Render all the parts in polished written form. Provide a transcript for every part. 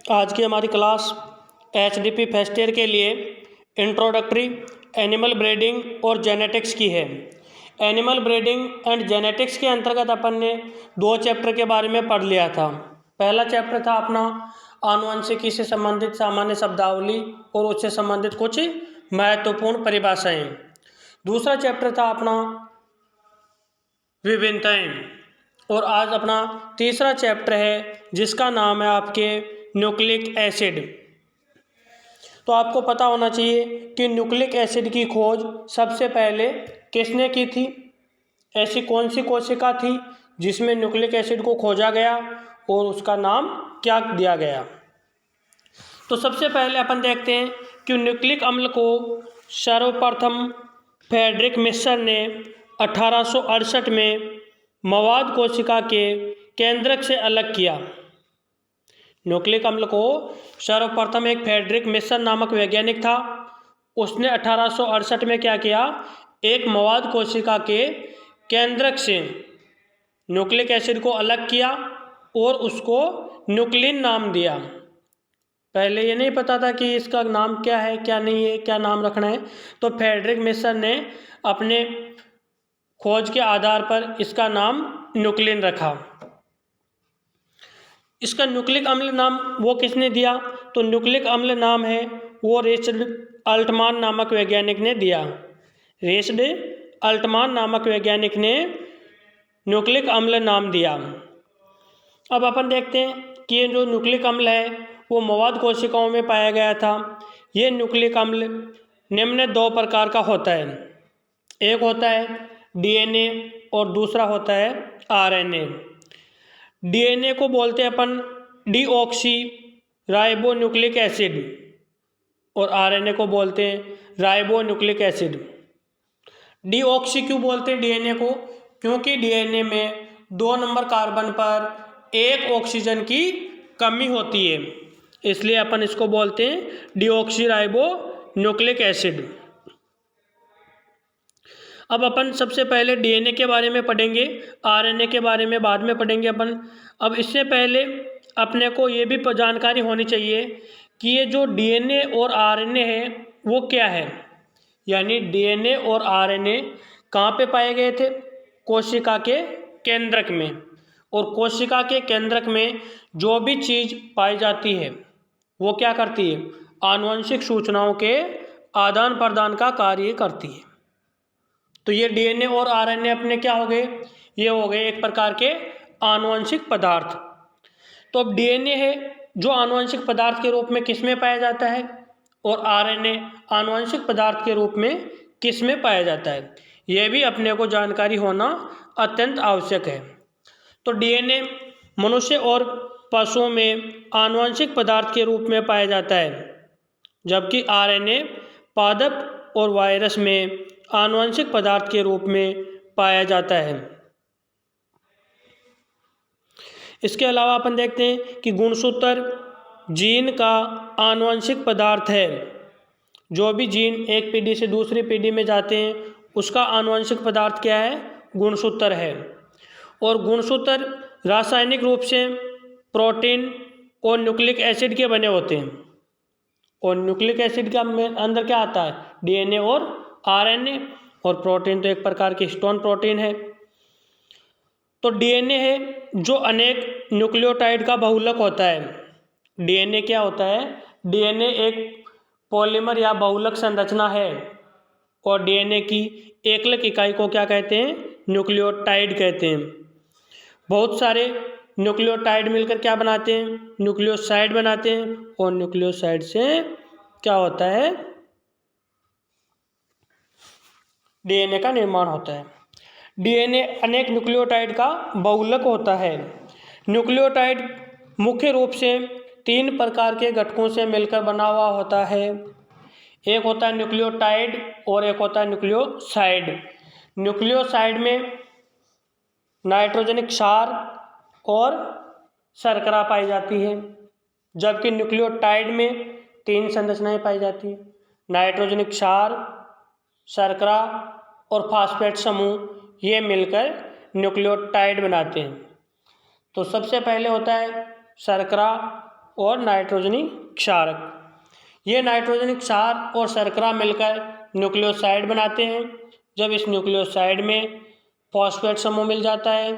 आज की हमारी क्लास एचडीपी फर्स्ट ईयर के लिए इंट्रोडक्टरी एनिमल ब्रीडिंग और जेनेटिक्स की है। एनिमल ब्रीडिंग एंड जेनेटिक्स के अंतर्गत अपन ने दो चैप्टर के बारे में पढ़ लिया था। पहला चैप्टर था अपना आनुवंशिकी से संबंधित सामान्य शब्दावली और उससे संबंधित कुछ महत्वपूर्ण परिभाषाएं। दूसरा चैप्टर था अपना विभिन्नताएं और आज अपना तीसरा चैप्टर है जिसका नाम है आपके न्यूक्लिक एसिड। तो आपको पता होना चाहिए कि न्यूक्लिक एसिड की खोज सबसे पहले किसने की थी, ऐसी कौन सी कोशिका थी जिसमें न्यूक्लिक एसिड को खोजा गया और उसका नाम क्या दिया गया। तो सबसे पहले अपन देखते हैं कि न्यूक्लिक अम्ल को सर्वप्रथम फ्रेडरिक मिश्र ने 1868 में मवाद कोशिका के केंद्रक से अलग किया। न्यूक्लिक अम्ल को सर्वप्रथम एक फ्रेडरिक मिश्र नामक वैज्ञानिक था, उसने 1868 में क्या किया, एक मवाद कोशिका के केंद्रक से न्यूक्लिक एसिड को अलग किया और उसको न्यूक्लिन नाम दिया। पहले ये नहीं पता था कि इसका नाम क्या है, क्या नहीं है, क्या नाम रखना है। तो फ्रेडरिक मिश्र ने अपने खोज के आधार पर इसका नाम न्यूक्लिन रखा। इसका न्यूक्लिक अम्ल नाम वो किसने दिया, तो न्यूक्लिक अम्ल नाम है वो रिचर्ड अल्टमान नामक वैज्ञानिक ने दिया। रिचर्ड अल्टमान नामक वैज्ञानिक ने न्यूक्लिक अम्ल नाम दिया। अब अपन देखते हैं कि ये जो न्यूक्लिक अम्ल है वो मवाद कोशिकाओं में पाया गया था। ये न्यूक्लिक अम्ल निम्न दो प्रकार का होता है, एक होता है डीएनए और दूसरा होता है आरएनए। डीएनए को बोलते हैं अपन डीऑक्सी राइबो न्यूक्लिक एसिड और आरएनए को बोलते हैं राइबो न्यूक्लिक एसिड। डीऑक्सी क्यों बोलते हैं डीएनए को, क्योंकि डीएनए में 2 नंबर कार्बन पर एक ऑक्सीजन की कमी होती है, इसलिए अपन इसको बोलते हैं डीऑक्सी राइबो न्यूक्लिक एसिड। अब अपन सबसे पहले डीएनए के बारे में पढ़ेंगे, आरएनए के बारे में बाद में पढ़ेंगे अपन। अब इससे पहले अपने को ये भी जानकारी होनी चाहिए कि ये जो डीएनए और आरएनए है वो क्या है, यानी डीएनए और आरएनए कहाँ पे पाए गए थे, कोशिका के केंद्रक में। और कोशिका के केंद्रक में जो भी चीज़ पाई जाती है वो क्या करती है, आनुवंशिक सूचनाओं के आदान प्रदान का कार्य करती है। तो ये डीएनए और आरएनए अपने क्या हो गए, ये हो गए एक प्रकार के आनुवंशिक पदार्थ। तो अब डीएनए है जो आनुवंशिक पदार्थ के रूप में किस में पाया जाता है और आरएनए आनुवंशिक पदार्थ के रूप में किस में पाया जाता है, यह भी अपने को जानकारी होना अत्यंत आवश्यक है। तो डीएनए मनुष्य और पशुओं में आनुवंशिक पदार्थ के रूप में पाया जाता है, जबकि आरएनए पादप और वायरस में आनुवंशिक पदार्थ के रूप में पाया जाता है। इसके अलावा अपन देखते हैं कि गुणसूत्र जीन का आनुवंशिक पदार्थ है। जो भी जीन एक पीढ़ी से दूसरी पीढ़ी में जाते हैं उसका आनुवंशिक पदार्थ क्या है, गुणसूत्र है। और गुणसूत्र रासायनिक रूप से प्रोटीन और न्यूक्लिक एसिड के बने होते हैं। और न्यूक्लिक एसिड के अंदर क्या आता है, डीएनए और आरएनए, और प्रोटीन तो एक प्रकार की हिस्टोन प्रोटीन है। तो डीएनए है जो अनेक न्यूक्लियोटाइड का बहुलक होता है। डीएनए क्या होता है, डीएनए एक पॉलीमर या बहुलक संरचना है और डीएनए की एकलक इकाई को क्या कहते हैं, न्यूक्लियोटाइड कहते हैं। बहुत सारे न्यूक्लियोटाइड मिलकर क्या बनाते हैं, न्यूक्लियोसाइड बनाते हैं और न्यूक्लियोसाइड से क्या होता है, डीएनए का निर्माण होता है। डीएनए अनेक न्यूक्लियोटाइड का बहुलक होता है। न्यूक्लियोटाइड मुख्य रूप से 3 प्रकार के घटकों से मिलकर बना हुआ होता है। एक होता है न्यूक्लियोटाइड और एक होता है न्यूक्लियोसाइड। न्यूक्लियोसाइड में नाइट्रोजनिक क्षार और शर्करा पाई जाती है, जबकि न्यूक्लियोटाइड में 3 संरचनाएं पाई जाती हैं, नाइट्रोजनिक क्षार, शर्करा और फास्फेट समूह, ये मिलकर न्यूक्लियोटाइड बनाते हैं। तो सबसे पहले होता है शर्करा और नाइट्रोजनी क्षारक। ये नाइट्रोजनी क्षार और शर्करा मिलकर न्यूक्लियोसाइड बनाते हैं। जब इस न्यूक्लियोसाइड में फॉस्फेट समूह मिल जाता है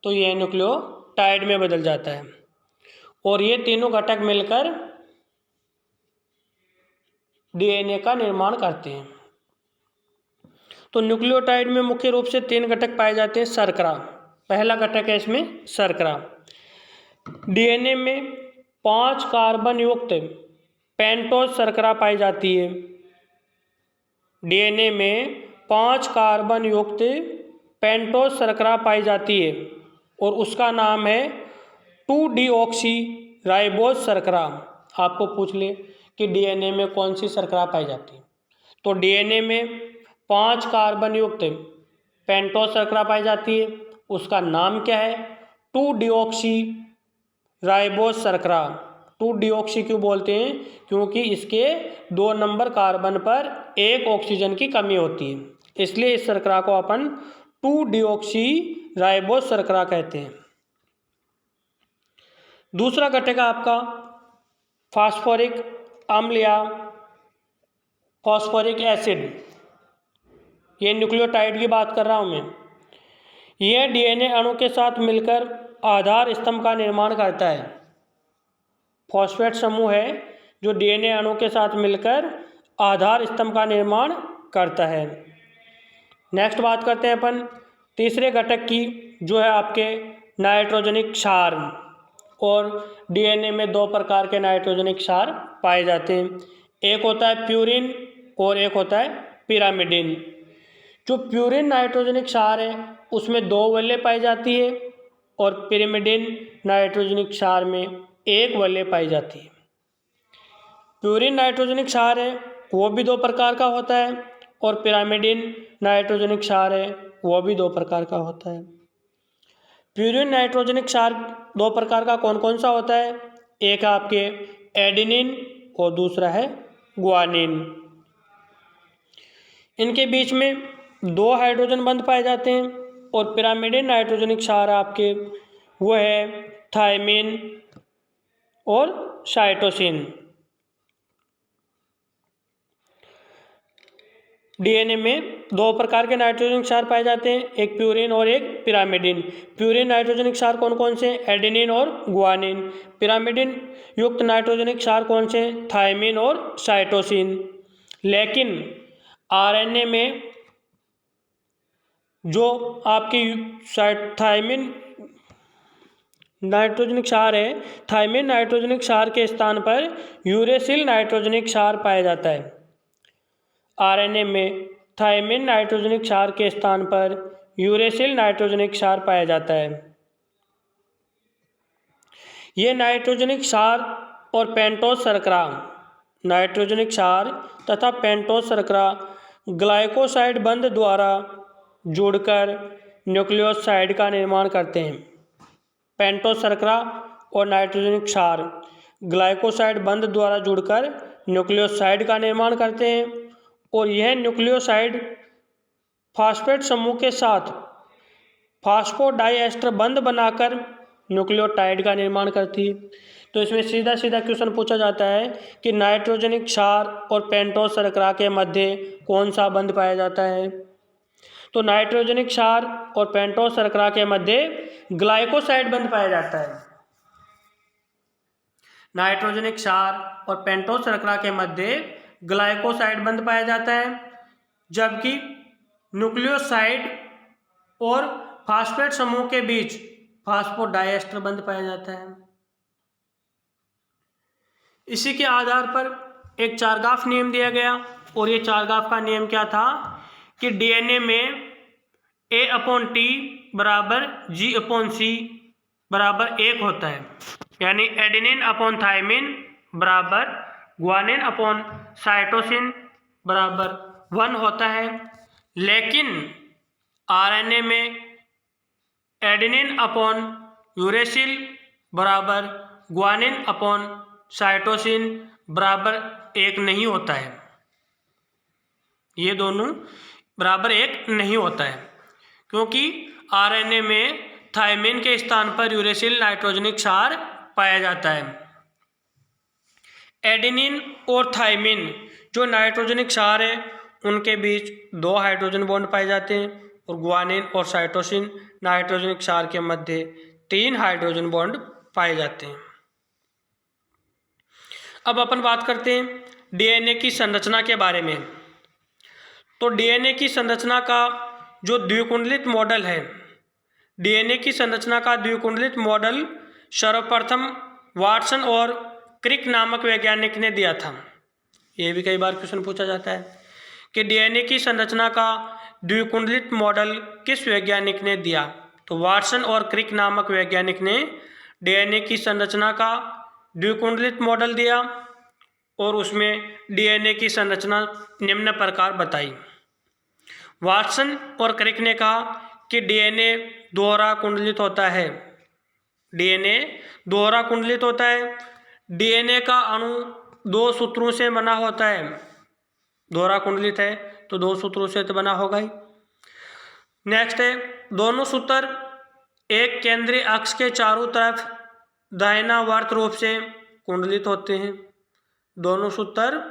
तो यह न्यूक्लियोटाइड में बदल जाता है और ये तीनों घटक मिलकर डीएनए का निर्माण करते हैं। तो न्यूक्लियोटाइड में मुख्य रूप से 3 घटक पाए जाते हैं। शर्करा पहला घटक है इसमें, शर्करा। डीएनए में 5 कार्बन युक्त पेंटोज शर्करा पाई जाती है। डीएनए में 5 कार्बन युक्त पेंटोज शर्करा पाई जाती है और उसका नाम है 2-डीऑक्सी राइबोज शर्करा। आपको पूछ ले कि डीएनए में कौन सी शर्करा पाई जाती है, तो डीएनए में 5 कार्बन युक्त पेंटोज शर्करा पाई जाती है, उसका नाम क्या है? 2-डीऑक्सी राइबोज शर्करा। 2-डीऑक्सी क्यों बोलते हैं? क्योंकि इसके 2 नंबर कार्बन पर 1 ऑक्सीजन की कमी होती है, इसलिए इस शर्करा को अपन 2-डीऑक्सी राइबोज शर्करा कहते हैं। दूसरा घटक आपका फास्फोरिक अम्ल या फॉस्फोरिक एसिड। ये न्यूक्लियोटाइड की बात कर रहा हूँ मैं। यह डीएनए अणु के साथ मिलकर आधार स्तंभ का निर्माण करता है। फॉस्फेट समूह है जो डीएनए अणु के साथ मिलकर आधार स्तंभ का निर्माण करता है। नेक्स्ट बात करते हैं अपन तीसरे घटक की, जो है आपके नाइट्रोजनिक क्षार। और डीएनए में 2 प्रकार के नाइट्रोजनिक क्षार पाए जाते हैं। एक होता है प्यूरिन और एक होता है पिरामिडिन। जो प्यूरिन नाइट्रोजनिक क्षार है उसमें 2 वैल्यू पाई जाती है और पिरामिडिन नाइट्रोजनिक क्षार में 1 वैल्यू पाई जाती है। प्यूरिन नाइट्रोजनिक क्षार है वो भी 2 प्रकार का होता है और पिरामिडिन नाइट्रोजनिक क्षार है वो भी 2 प्रकार का होता है। प्यूरिन नाइट्रोजनिक क्षार 2 प्रकार का कौन कौन सा होता है? एक है आपके एडेनिन और दूसरा है ग्वानिन। इनके बीच में 2 हाइड्रोजन बंध पाए जाते हैं और पिरामिडिन नाइट्रोजनिक क्षार आपके वो है थायमिन और साइटोसिन। डीएनए में 2 प्रकार के नाइट्रोजन क्षार पाए जाते हैं, एक प्यूरिन और एक पिरामिडिन। प्यूरिन नाइट्रोजनिक क्षार कौन कौन से? एडेनिन और ग्वानिन। पिरामिडिन युक्त नाइट्रोजनिक क्षार कौन से? थायमिन और साइटोसिन। लेकिन आरएनए में जो आपकी थायमिन नाइट्रोजनिक क्षार है, थायमिन नाइट्रोजनिक क्षार के स्थान पर यूरेसिल नाइट्रोजनिक क्षार पाया जाता है। आरएनए में थायमिन नाइट्रोजनिक क्षार के स्थान पर यूरेसिल नाइट्रोजनिक क्षार पाया जाता है। ये नाइट्रोजनिक क्षार और पेंटोज शर्करा, नाइट्रोजनिक क्षार तथा पेंटोज शर्करा ग्लाइकोसाइड बंध द्वारा जुड़कर न्यूक्लियोसाइड का निर्माण करते हैं। पेंटोज शर्करा और नाइट्रोजनिक क्षार ग्लाइकोसाइड बंध द्वारा जुड़कर न्यूक्लियोसाइड का निर्माण करते हैं और यह न्यूक्लियोसाइड फास्फेट समूह के साथ फास्फोडाइएस्टर बंध बनाकर न्यूक्लियोटाइड का निर्माण करती है। तो इसमें सीधा सीधा क्वेश्चन पूछा जाता है कि नाइट्रोजनिक क्षार और पेंटोज शर्करा के मध्य कौन सा बंध पाया जाता है? तो नाइट्रोजनिक क्षार और पेंटोज शर्करा के मध्य ग्लाइकोसाइड बंध पाया जाता है। नाइट्रोजनिक क्षार और पेंटोज शर्करा के मध्य ग्लाइकोसाइड बंध पाया जाता है, जबकि न्यूक्लियोसाइड और फास्फेट समूह के बीच फास्फोडाइएस्टर बंध पाया जाता है। इसी के आधार पर एक चारगाफ नियम दिया गया और ये चारगाफ का नियम क्या था कि डीएनए में A/T बराबर G/C बराबर 1 होता है, यानी एडेनिन अपॉन थायमिन बराबर ग्वानिन अपॉन साइटोसिन बराबर 1 होता है। लेकिन आरएनए में एडेनिन अपॉन यूरेसिल बराबर ग्वानिन अपॉन साइटोसिन बराबर 1 नहीं होता है। ये दोनों बराबर 1 नहीं होता है क्योंकि आरएनए में थायमिन के स्थान पर यूरेसिल नाइट्रोजनिक क्षार पाया जाता है। एडेनिन और थाइमिन जो नाइट्रोजनिक क्षार है उनके बीच 2 हाइड्रोजन बॉन्ड पाए जाते हैं, और ग्वानिन और साइटोसिन नाइट्रोजनिक क्षार के मध्य 3 हाइड्रोजन बॉन्ड पाए जाते हैं। अब अपन बात करते हैं डीएनए की संरचना के बारे में। तो डीएनए की संरचना का जो द्विकुंडलित मॉडल है, डीएनए की संरचना का द्विकुंडलित मॉडल सर्वप्रथम वाटसन और क्रिक नामक वैज्ञानिक ने दिया था। ये भी कई बार क्वेश्चन पूछा जाता है कि डीएनए की संरचना का द्विकुंडलित मॉडल किस वैज्ञानिक ने दिया। तो वाटसन और क्रिक नामक वैज्ञानिक ने डीएनए की संरचना का द्विकुंडलित मॉडल दिया और उसमें डीएनए की संरचना निम्न प्रकार बताई। वाटसन और क्रिक ने कहा कि डीएनए दोहरा कुंडलित होता है। डीएनए दोहरा कुंडलित होता है। डीएनए का अणु 2 सूत्रों से बना होता है। दोहरा कुंडलित है तो 2 सूत्रों से तो बना होगा ही। नेक्स्ट है, दोनों सूत्र एक केंद्रीय अक्ष के चारों तरफ दाहिनावर्त रूप से कुंडलित होते हैं। दोनों सूत्र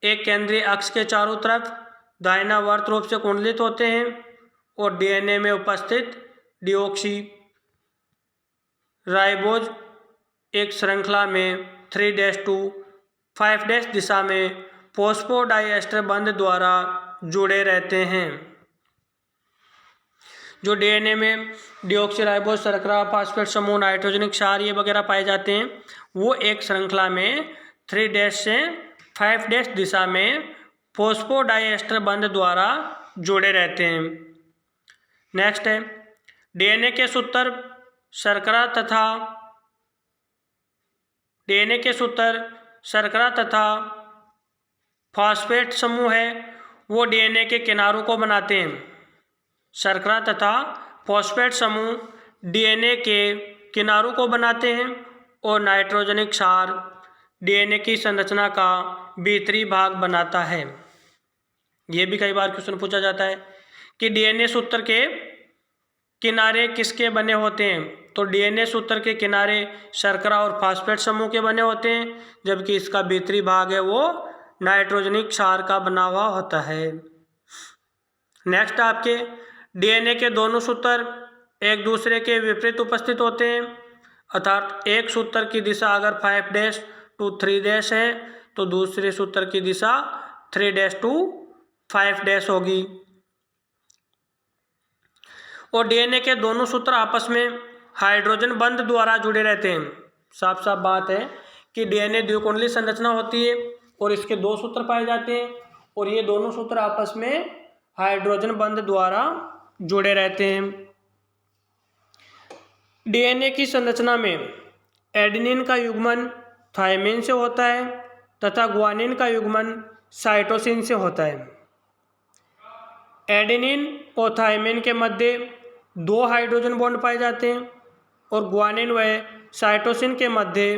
एक केंद्रीय अक्ष के चारों तरफ दाहिनावर्त रूप से कुंडलित होते हैं और डीएनए में उपस्थित डीऑक्सी राइबोज एक श्रृंखला में 3' to 5' दिशा में फॉस्फोडाइएस्टर बंध द्वारा जुड़े रहते हैं। जो डीएनए में डीऑक्सीराइबोज शर्करा फास्फेट समूह नाइट्रोजनिक क्षार ये वगैरह पाए जाते हैं, वो एक श्रृंखला में 3' से 5' दिशा में फॉस्फोडाइएस्टर बंध द्वारा जुड़े रहते हैं। नेक्स्ट है, डीएनए के सूत्र शर्करा तथा फास्फेट समूह है वो डीएनए के किनारों को बनाते हैं। शर्करा तथा फॉस्फेट समूह डीएनए के किनारों को बनाते हैं और नाइट्रोजनिक क्षार डीएनए की संरचना का भीतरी भाग बनाता है। ये भी कई बार क्वेश्चन पूछा जाता है कि डीएनए सूत्र के किनारे किसके बने होते हैं। तो डीएनए सूत्र के किनारे शर्करा और फास्फेट समूह के बने होते हैं, जबकि इसका भीतरी भाग है वो नाइट्रोजनिक क्षार का बना हुआ होता है। नेक्स्ट आपके डीएनए के दोनों सूत्र एक दूसरे के विपरीत उपस्थित होते हैं, अर्थात एक सूत्र की दिशा अगर 5' to 3' है तो दूसरे सूत्र की दिशा 3' to 5' होगी। और डीएनए के दोनों सूत्र आपस में हाइड्रोजन बंध द्वारा जुड़े रहते हैं। साफ साफ बात है कि डीएनए द्विकुंडली संरचना होती है और इसके 2 सूत्र पाए जाते हैं और ये दोनों सूत्र आपस में हाइड्रोजन बंध द्वारा जुड़े रहते हैं। डीएनए की संरचना में एडेनिन का युग्मन थाइमिन से होता है तथा ग्वानिन का युग्मन साइटोसिन से होता है। एडेनिन और थाइमिन के मध्य 2 हाइड्रोजन बॉन्ड पाए जाते हैं और ग्वानिन व साइटोसिन के मध्य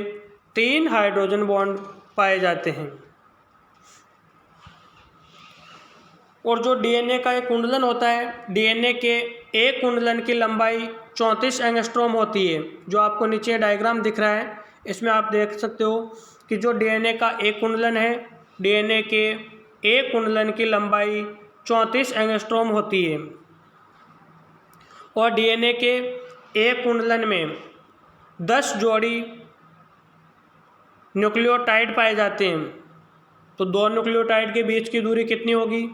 3 हाइड्रोजन बॉन्ड पाए जाते हैं। और जो डीएनए का एक कुंडलन होता है, डीएनए के एक कुंडलन की लंबाई 34 एंगस्ट्रॉम होती है। जो आपको नीचे डायग्राम दिख रहा है इसमें आप देख सकते हो कि जो डीएनए का एक कुंडलन है, डीएनए के एक कुंडलन की लंबाई 34 एंगस्ट्रॉम होती है और डीएनए के एक कुंडलन में 10 जोड़ी न्यूक्लियोटाइड पाए जाते हैं। तो 2 न्यूक्लियोटाइड के बीच की दूरी कितनी होगी?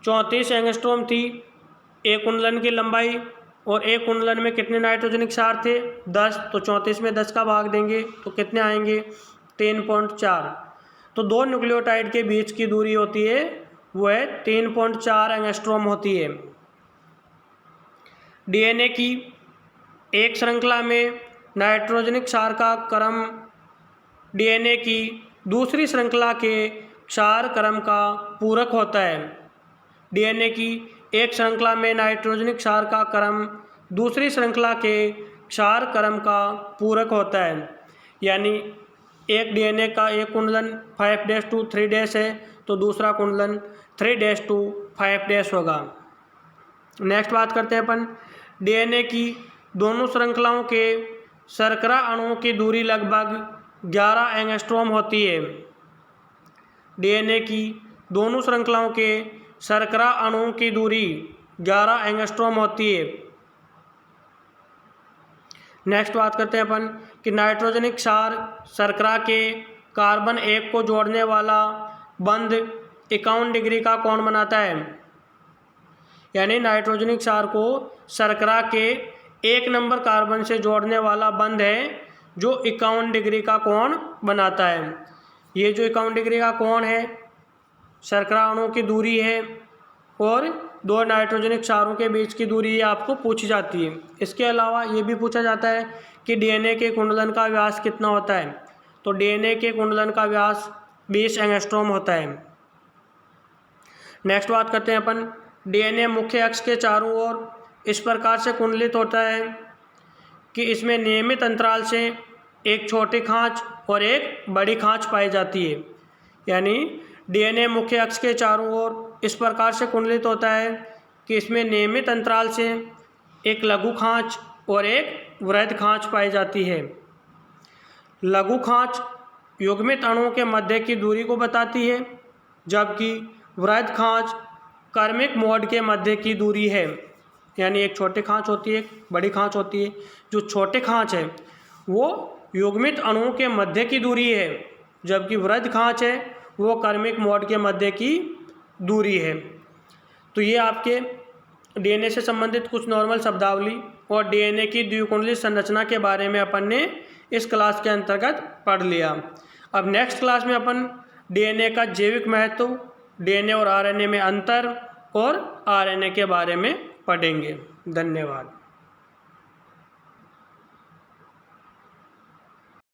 34 एंगस्ट्रॉम थी एक कुंडलन की लंबाई, और एक कुंडलन में कितने नाइट्रोजनिक क्षार थे? 10। तो 34 में 10 का भाग देंगे तो कितने आएंगे? 3.4। तो 2 न्यूक्लियोटाइड के बीच की दूरी होती है वो है 3.4 एंगस्ट्रॉम होती है। डीएनए की एक श्रृंखला में नाइट्रोजनिक क्षार का क्रम डीएनए की दूसरी श्रृंखला के क्षार क्रम का पूरक होता है। डीएनए की एक श्रृंखला में नाइट्रोजनिक क्षार का क्रम दूसरी श्रृंखला के क्षार क्रम का पूरक होता है। यानी एक डीएनए का एक कुंडलन 5' to 3' है तो दूसरा कुंडलन 3' to 5' होगा। नेक्स्ट बात करते हैं अपन डीएनए की दोनों श्रृंखलाओं के शर्करा अणुओं की दूरी लगभग 11 एंगस्ट्रॉम होती है। डीएनए की दोनों श्रृंखलाओं के शर्करा अणुओं की दूरी 11 एंगस्ट्रॉम होती है। नेक्स्ट बात करते हैं अपन कि नाइट्रोजनिक क्षार शर्करा के कार्बन 1 को जोड़ने वाला बंध 51 डिग्री का कोण बनाता है। यानी नाइट्रोजनिक क्षार को शर्करा के 1 नंबर कार्बन से जोड़ने वाला बंध है जो 51 डिग्री का कोण बनाता है। ये जो 51 डिग्री का कोण है शर्करा अणुओं की दूरी है और दो नाइट्रोजनिक क्षारों के बीच की दूरी ये आपको पूछी जाती है। इसके अलावा ये भी पूछा जाता है कि डीएनए के कुंडलन का व्यास कितना होता है। तो डीएनए के कुंडलन का व्यास 20 एंगस्ट्रॉम होता है। नेक्स्ट बात करते हैं अपन डीएनए मुख्य अक्ष के चारों ओर इस प्रकार से कुंडलित होता है कि इसमें नियमित अंतराल से एक छोटी खांच और एक बड़ी खांच पाई जाती है। यानी डीएनए मुख्य अक्ष के चारों ओर इस प्रकार से कुंडलित होता है कि इसमें नियमित अंतराल से एक लघु खांच और एक वृहद खांच पाई जाती है। लघु खांच युग्मित अणुओं के मध्य की दूरी को बताती है, जबकि वृहद खांच क्रमिक मोड के मध्य की दूरी है। यानी एक छोटी खांच होती है, एक बड़ी खांच होती है। जो छोटे खांच है वो युग्मित अणुओं के मध्य की दूरी है, जबकि वृहद खांच है वो क्रमिक मोड के मध्य की दूरी है। तो ये आपके डीएनए से संबंधित कुछ नॉर्मल शब्दावली और डीएनए की द्विकुंडली संरचना के बारे में अपन ने इस क्लास के अंतर्गत पढ़ लिया। अब नेक्स्ट क्लास में अपन डीएनए का जैविक महत्व, डीएनए और आरएनए में अंतर और आरएनए के बारे में पढ़ेंगे। धन्यवाद।